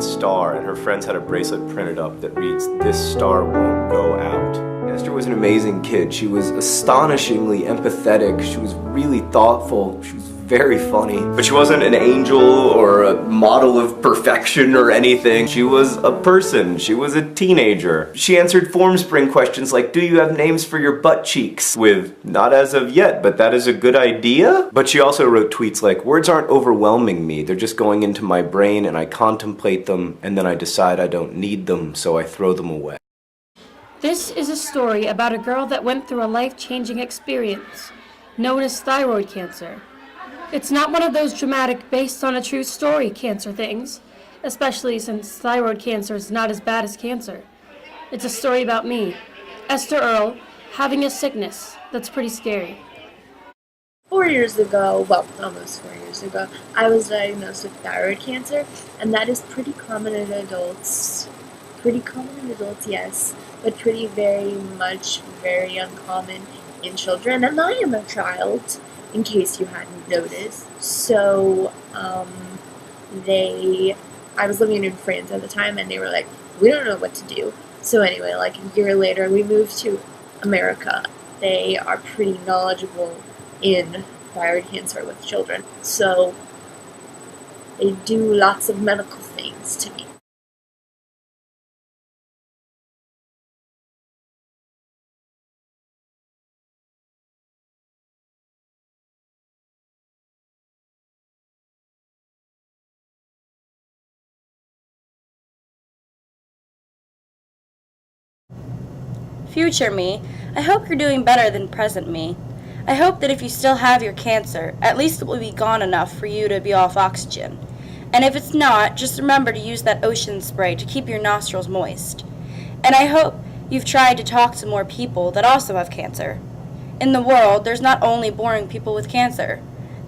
star, and her friends had a bracelet printed up that reads, "This star won't go out." Esther was an amazing kid. She was astonishingly empathetic. She was really thoughtful. She was very funny. But she wasn't an angel or a model of perfection or anything. She was a person. She was a teenager. She answered Formspring questions like, "Do you have names for your butt cheeks?" with, "Not as of yet, but that is a good idea." But she also wrote tweets like, "Words aren't overwhelming me. They're just going into my brain and I contemplate them and then I decide I don't need them, so I throw them away." This is a story about a girl that went through a life-changing experience, known as thyroid cancer. It's not one of those dramatic, based on a true story cancer things, especially since thyroid cancer is not as bad as cancer. It's a story about me, Esther Earl, having a sickness that's pretty scary. 4 years ago, well, almost 4 years ago, I was diagnosed with thyroid cancer, and that is pretty common in adults. Pretty common in adults, yes, but very uncommon in children, and I am a child, in case you hadn't noticed. So, I was living in France at the time, and they were like, "We don't know what to do." So anyway, like a year later, we moved to America. They are pretty knowledgeable in thyroid cancer with children, so they do lots of medical things to me. Future me, I hope you're doing better than present me. I hope that if you still have your cancer, at least it will be gone enough for you to be off oxygen. And if it's not, just remember to use that ocean spray to keep your nostrils moist. And I hope you've tried to talk to more people that also have cancer. In the world, there's not only boring people with cancer.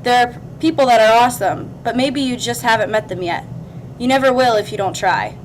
There are people that are awesome, but maybe you just haven't met them yet. You never will if you don't try.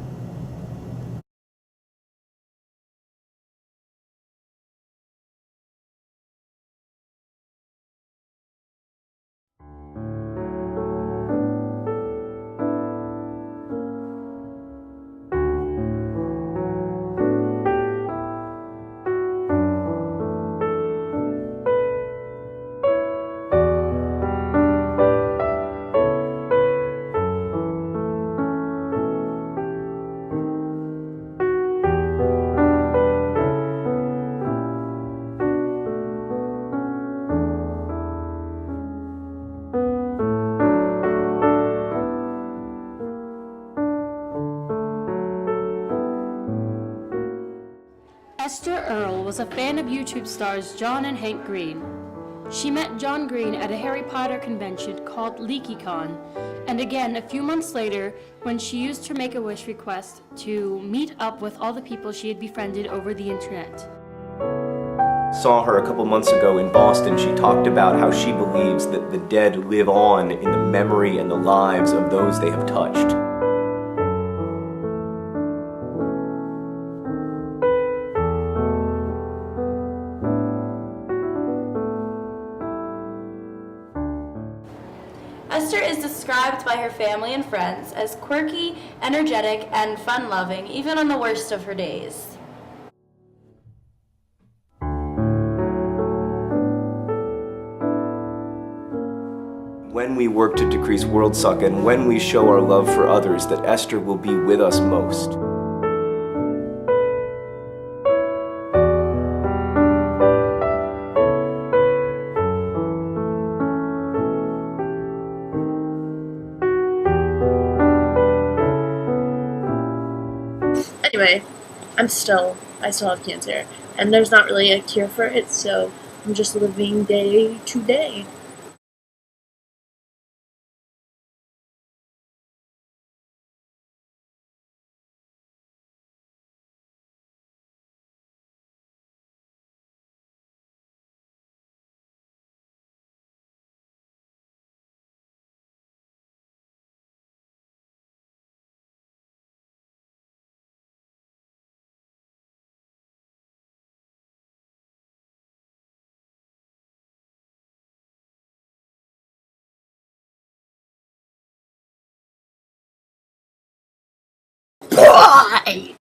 Esther Earl was a fan of YouTube stars John and Hank Green. She met John Green at a Harry Potter convention called LeakyCon, and again a few months later when she used her Make-A-Wish request to meet up with all the people she had befriended over the internet. Saw her a couple months ago in Boston. She talked about how she believes that the dead live on in the memory and the lives of those they have touched. Esther is described by her family and friends as quirky, energetic, and fun-loving, even on the worst of her days. When we work to decrease world suck and when we show our love for others, that Esther will be with us most. Anyway, I still have cancer, and there's not really a cure for it, so I'm just living day to day. Why?